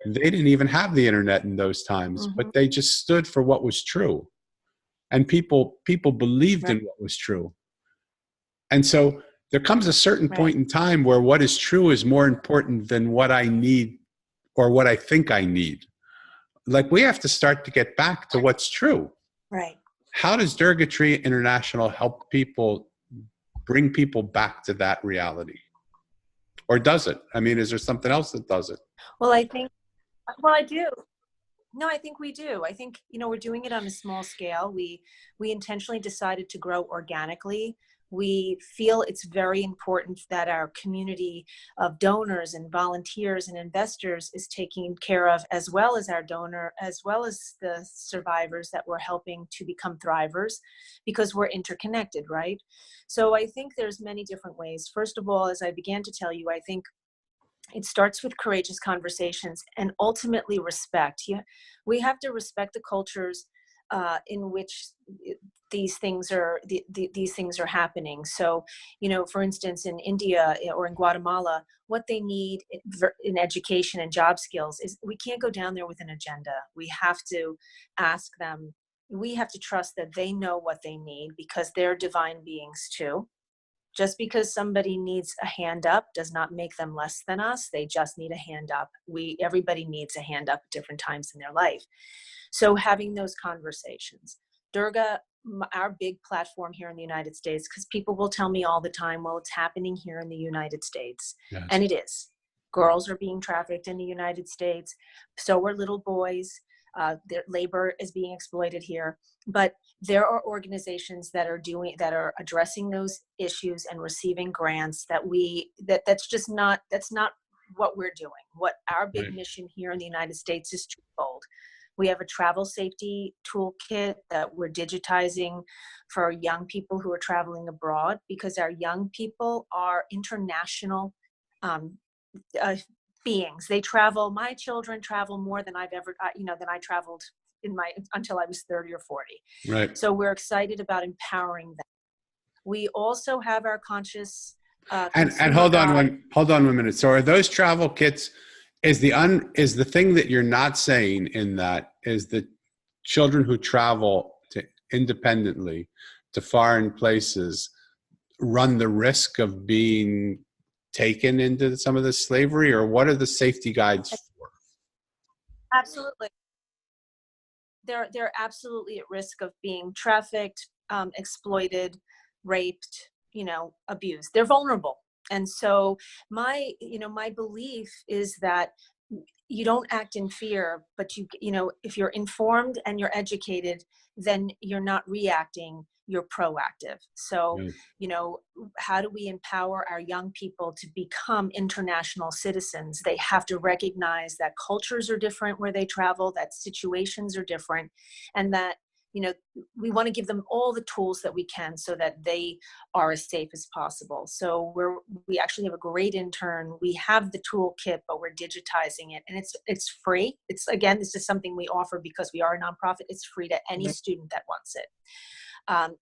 They didn't even have the internet in those times, but they just stood for what was true. And people believed in what was true. And so there comes a certain point in time where what is true is more important than what I need or what I think I need. Like, we have to start to get back to what's true. Right. How does Durga Tree International help bring people back to that reality? Or does it? I mean, is there something else that does it? Well, I do. No, I think we do. I think, we're doing it on a small scale. We intentionally decided to grow organically. We feel it's very important that our community of donors and volunteers and investors is taken care of, as well as our donor, as well as the survivors that we're helping to become thrivers, because we're interconnected, right? So I think there's many different ways. First of all, as I began to tell you, I think it starts with courageous conversations and ultimately respect. We have to respect the cultures in which these things are happening. So, for instance, in India or in Guatemala, what they need in education and job skills is, we can't go down there with an agenda. We have to ask them. We have to trust that they know what they need, because they're divine beings too. Just because somebody needs a hand up does not make them less than us. They just need a hand up. Everybody needs a hand up at different times in their life. So having those conversations. Durga, our big platform here in the United States, because people will tell me all the time, well, it's happening here in the United States. Yes. And it is. Girls are being trafficked in the United States. So are little boys. Their labor is being exploited here. But there are organizations that are addressing those issues and receiving grants that's not what we're doing. What our big mission here in the United States is twofold. We have a travel safety toolkit that we're digitizing for young people who are traveling abroad, because our young people are international beings. They travel. My children travel more than I've ever, than I traveled until I was 30 or 40. Right. So we're excited about empowering them. We also have our conscious And consumer hold on 1 minute. So are those travel kits, is the thing that you're not saying in that is that children who travel independently to foreign places run the risk of being taken into some of this slavery, or what are the safety guides for? Absolutely. They're absolutely at risk of being trafficked, exploited, raped, abused. They're vulnerable. And so my belief is that you don't act in fear, but if you're informed and you're educated, then you're not reacting, you're proactive. So, Yeah. how do we empower our young people to become international citizens? They have to recognize that cultures are different where they travel, that situations are different, and that we want to give them all the tools that we can so that they are as safe as possible. So we actually have a great intern. We have the toolkit, but we're digitizing it, and it's free. This is something we offer because we are a nonprofit. It's free to any student that wants it.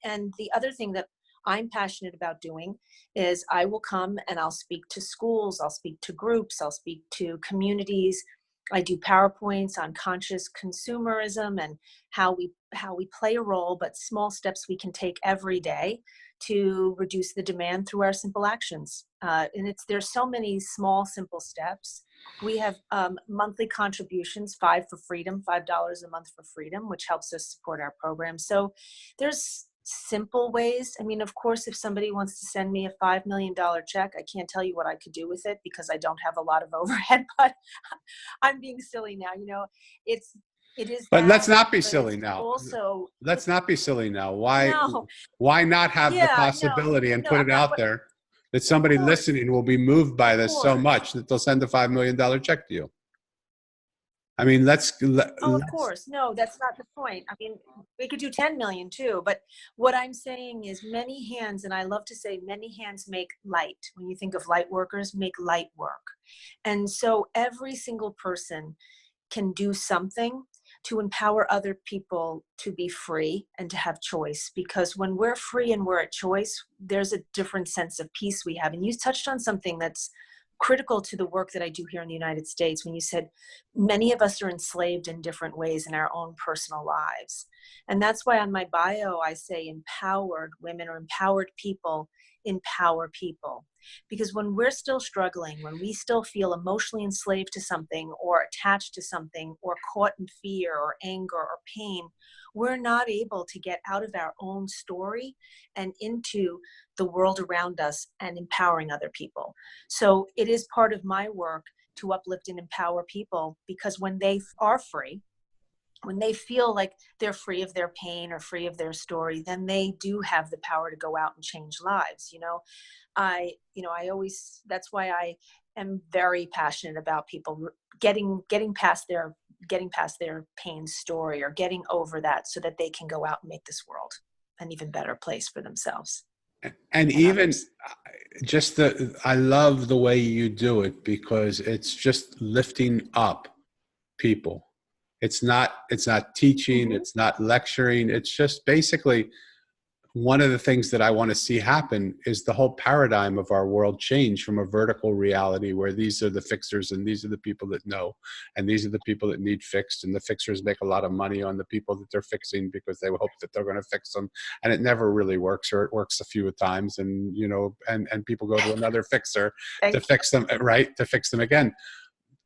And the other thing that I'm passionate about doing is I will come and I'll speak to schools, I'll speak to groups, I'll speak to communities. I do PowerPoints on conscious consumerism and how we play a role, but small steps we can take every day to reduce the demand through our simple actions. And there's so many small, simple steps. We have monthly contributions, $5 for freedom, $5 a month for freedom, which helps us support our program. So there's simple ways. I mean, of course, if somebody wants to send me a $5 million check, I can't tell you what I could do with it because I don't have a lot of overhead, but I'm being silly now. It is. But that, let's not be but silly now. also, Let's not be silly now. no, Why not have the yeah, no, possibility and no, put I'm it not. out there that Of somebody course, listening will be moved by of this so course. much that they'll send a $5 million check to you? I mean, Oh, of course. No, that's not the point. I mean, we could do 10 million too, but what I'm saying is many hands, and I love to say many hands make light. When you think of light workers, make light work. And so every single person can do something to empower other people to be free and to have choice. Because when we're free and we're at choice, there's a different sense of peace we have. And you touched on something that's critical to the work that I do here in the United States when you said many of us are enslaved in different ways in our own personal lives. And that's why on my bio I say empowered women or empowered people empower people. Because when we're still struggling, when we still feel emotionally enslaved to something or attached to something or caught in fear or anger or pain, we're not able to get out of our own story and into the world around us and empowering other people. So it is part of my work to uplift and empower people, because when they are free, when they feel like they're free of their pain or free of their story, then they do have the power to go out and change lives. That's why I am very passionate about people getting past their pain story or getting over that so that they can go out and make this world an even better place for themselves. And even others. I love the way you do it because it's just lifting up people. It's not teaching, Mm-hmm. it's not lecturing. It's just basically one of the things that I want to see happen is the whole paradigm of our world change from a vertical reality where these are the fixers and these are the people that know and these are the people that need fixed, and the fixers make a lot of money on the people that they're fixing because they hope that they're going to fix them, and it never really works, or it works a few times, and and people go to another fixer to fix them, right, to fix them again,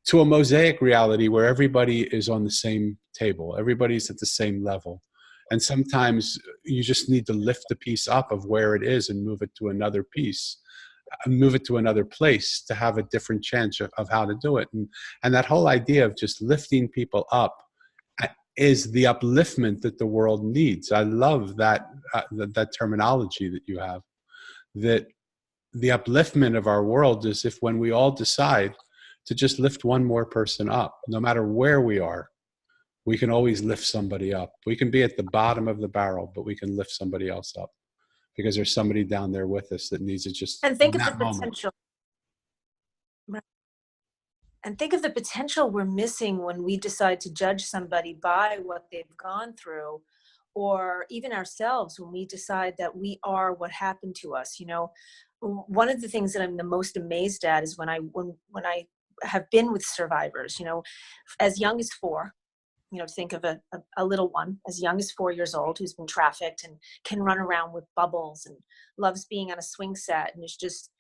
to a mosaic reality where everybody is on the same table, everybody's at the same level. And sometimes you just need to lift the piece up of where it is and move it to another piece, move it to another place to have a different chance of how to do it. And that whole idea of just lifting people up is the upliftment that the world needs. I love that terminology that you have, that the upliftment of our world is if when we all decide to just lift one more person up, no matter where we are, we can always lift somebody up. We can be at the bottom of the barrel, but we can lift somebody else up because there's somebody down there with us that needs it just And in think of the that moment. potential. And think of the potential we're missing when we decide to judge somebody by what they've gone through, or even ourselves when we decide that we are what happened to us. You know, one of the things that I'm the most amazed at is when I have been with survivors, you know, as young as 4, you know, think of a little one as young as 4 years old who's been trafficked and can run around with bubbles and loves being on a swing set and is just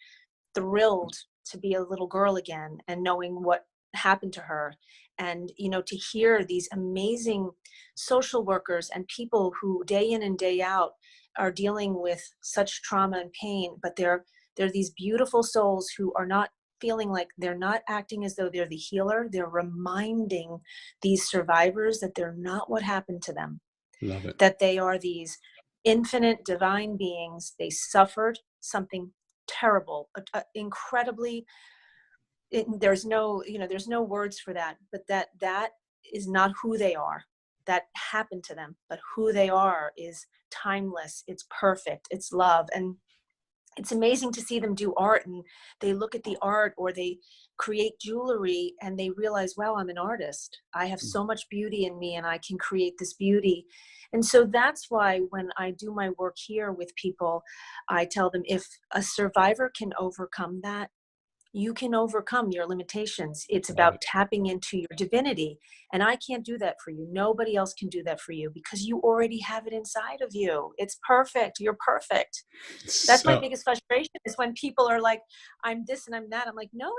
thrilled to be a little girl again and knowing what happened to her. And, you know, to hear these amazing social workers and people who day in and day out are dealing with such trauma and pain, but they're these beautiful souls who are not feeling like, they're not acting as though they're the healer. They're reminding these survivors that they're not what happened to them. Love it. That they are these infinite divine beings. They suffered something terrible, incredibly, there's no, you know, there's no words for that, but that is not who they are. That happened to them, but who they are is timeless. It's perfect. It's love. And it's amazing to see them do art, and they look at the art or they create jewelry and they realize, wow, I'm an artist. I have so much beauty in me and I can create this beauty. And so that's why when I do my work here with people, I tell them, if a survivor can overcome that, you can overcome your limitations. It's Love about it. tapping into your divinity. And I can't do that for you. Nobody else can do that for you because you already have it inside of you. It's perfect. You're perfect. That's my So biggest frustration, is when people are like, I'm this and I'm that. I'm like, no,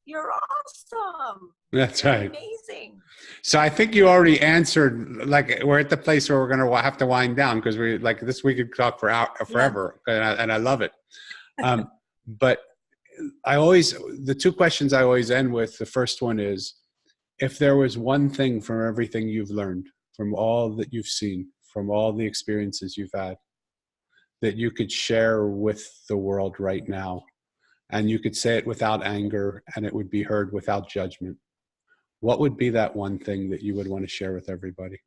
you're awesome. that's You're right. amazing. So I think you already answered, like, we're at the place where we're going to have to wind down, because we, like, this, we could talk for Yeah. forever, and I love it. But the 2 questions I always end with, the first one is, if there was one thing from everything you've learned, from all that you've seen, from all the experiences you've had, that you could share with the world right now, and you could say it without anger and it would be heard without judgment, what would be that one thing that you would want to share with everybody?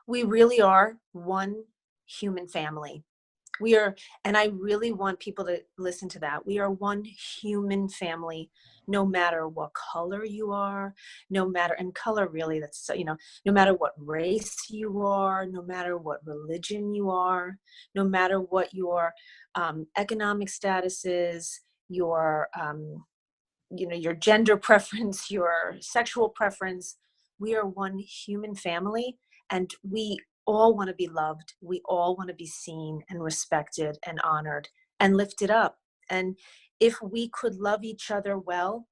We really are one human family. We are, and I really want people to listen to that. We are one human family, no matter what color you are, no matter, and color really, that's, you know, no matter what race you are, no matter what religion you are, no matter what your economic status is, your, you know, your gender preference, your sexual preference. We are one human family, and we all want to be loved. We all want to be seen and respected and honored and lifted up. And if we could love each other well,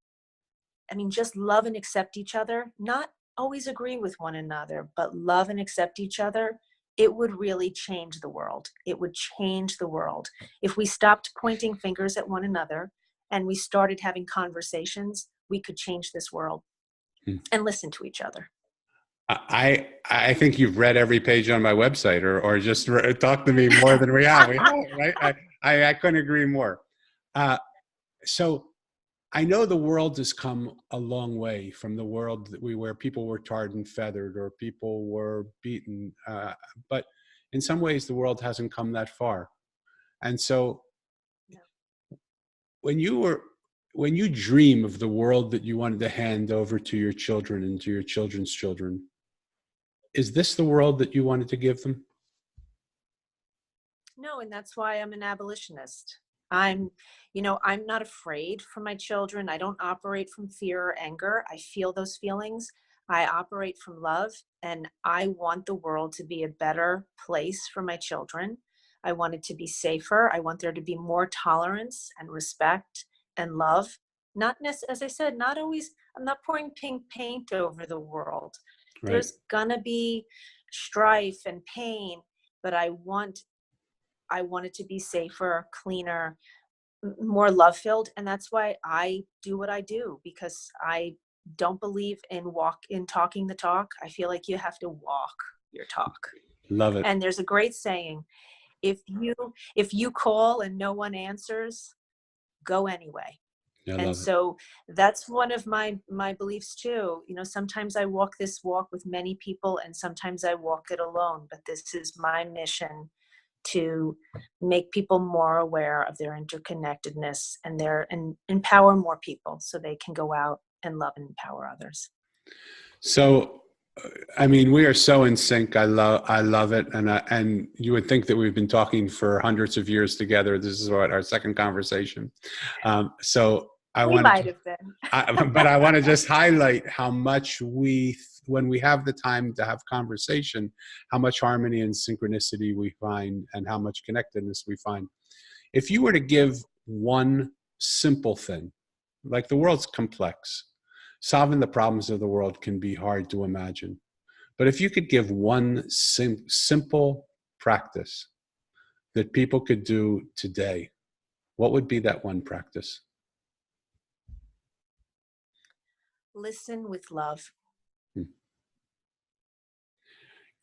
I mean, just love and accept each other, not always agree with one another, but love and accept each other, it would really change the world. It would change the world. If we stopped pointing fingers at one another and we started having conversations, we could change this world and listen to each other. I think you've read every page on my website, or just talked to me more than we have. We have, right? I couldn't agree more. So I know the world has come a long way from the world that where people were tarred and feathered, or people were beaten. But in some ways, the world hasn't come that far. And so when you dream of the world that you wanted to hand over to your children and to your children's children, is this the world that you wanted to give them? No, and that's why I'm an abolitionist. I'm, you know, I'm not afraid for my children. I don't operate from fear or anger. I feel those feelings. I operate from love, and I want the world to be a better place for my children. I want it to be safer. I want there to be more tolerance and respect and love. Not necessarily, as I said, not always, I'm not pouring pink paint over the world. Right. There's gonna be strife and pain, but I want it to be safer, cleaner, more love filled. And that's why I do what I do, because I don't believe in talking the talk. I feel like you have to walk your talk. Love it. And there's a great saying, if you call and no one answers, go anyway. I And love it. so that's one of my beliefs too. You know, sometimes I walk this walk with many people and sometimes I walk it alone, but this is my mission, to make people more aware of their interconnectedness and empower more people so they can go out and love and empower others. So, I mean, we are so in sync. I love it. And you would think that we've been talking for hundreds of years together. This is what our second conversation. So We might have been. But I want to just highlight how much when we have the time to have conversation, how much harmony and synchronicity we find and how much connectedness we find. If you were to give one simple thing, like the world's complex, solving the problems of the world can be hard to imagine. But if you could give one simple practice that people could do today, what would be that one practice? Listen with love.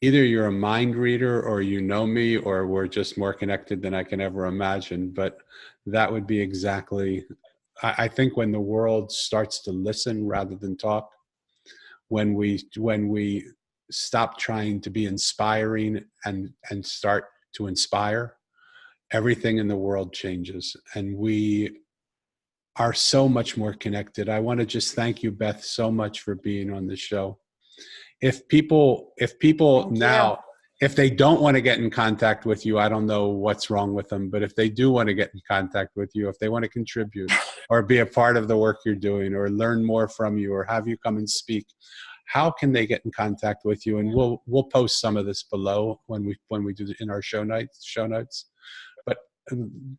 Either you're a mind reader or you know me or we're just more connected than I can ever imagine. But that would be exactly, I think when the world starts to listen rather than talk, when we stop trying to be inspiring and start to inspire, everything in the world changes. And we are so much more connected. I want to just thank you, Beth, so much for being on the show. If people now, if they don't want to get in contact with you, I don't know what's wrong with them, but if they do want to get in contact with you, if they want to contribute or be a part of the work you're doing or learn more from you or have you come and speak, how can they get in contact with you? And we'll post some of this below when we do it in our show notes. But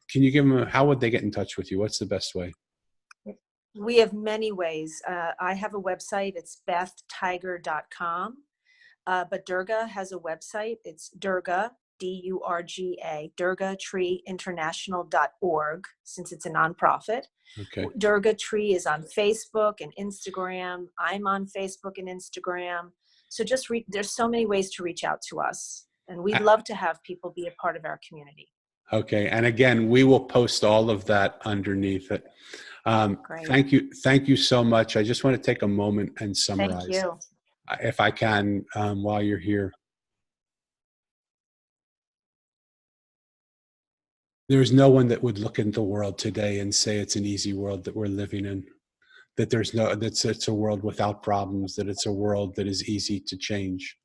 can you give them how would they get in touch with you? What's the best way? We have many ways. I have a website. It's bethtiger.com. But Durga has a website. It's Durga, D-U-R-G-A, Durga Tree International.org, since it's a nonprofit. Okay. Durga Tree is on Facebook and Instagram. I'm on Facebook and Instagram. So just there's so many ways to reach out to us. And we'd love to have people be a part of our community. Okay. And again, we will post all of that underneath it. Great. Thank you so much. I just want to take a moment and summarize, Thank you. if I can, while you're here. There's no one that would look into the world today and say it's an easy world that we're living in, that it's a world without problems, that it's a world that is easy to change.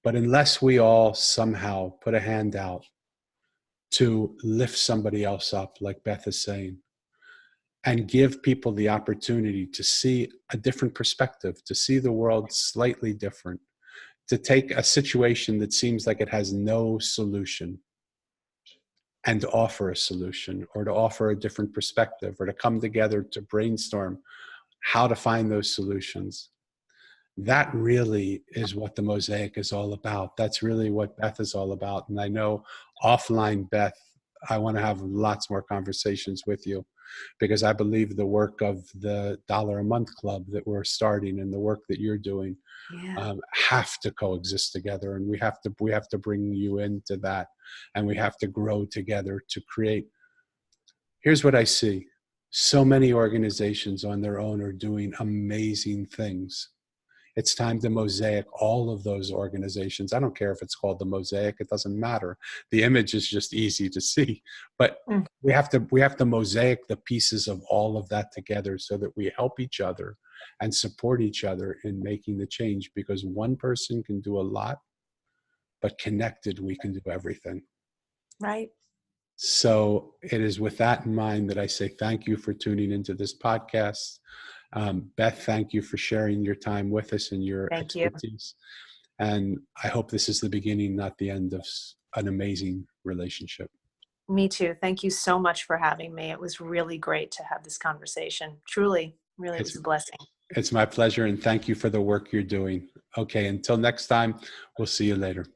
But unless we all somehow put a hand out to lift somebody else up, like Beth is saying, and give people the opportunity to see a different perspective, to see the world slightly different, to take a situation that seems like it has no solution and to offer a solution or to offer a different perspective or to come together to brainstorm how to find those solutions. That really is what the mosaic is all about. That's really what Beth is all about. And I know offline, Beth, I want to have lots more conversations with you because I believe the work of the $1 a month club that we're starting and the work that you're doing have to coexist together. And we have to bring you into that, and we have to grow together to create. Here's what I see. So many organizations on their own are doing amazing things. It's time to mosaic all of those organizations. I don't care if it's called the mosaic, it doesn't matter. The image is just easy to see, but we have to mosaic the pieces of all of that together so that we help each other and support each other in making the change, because one person can do a lot, but connected, we can do everything. Right. So it is with that in mind that I say thank you for tuning into this podcast. Beth, thank you for sharing your time with us and your expertise. And I hope this is the beginning, not the end of an amazing relationship. Me too. Thank you so much for having me. It was really great to have this conversation. Truly, really, it was a blessing. It's my pleasure. And thank you for the work you're doing. Okay. Until next time, we'll see you later.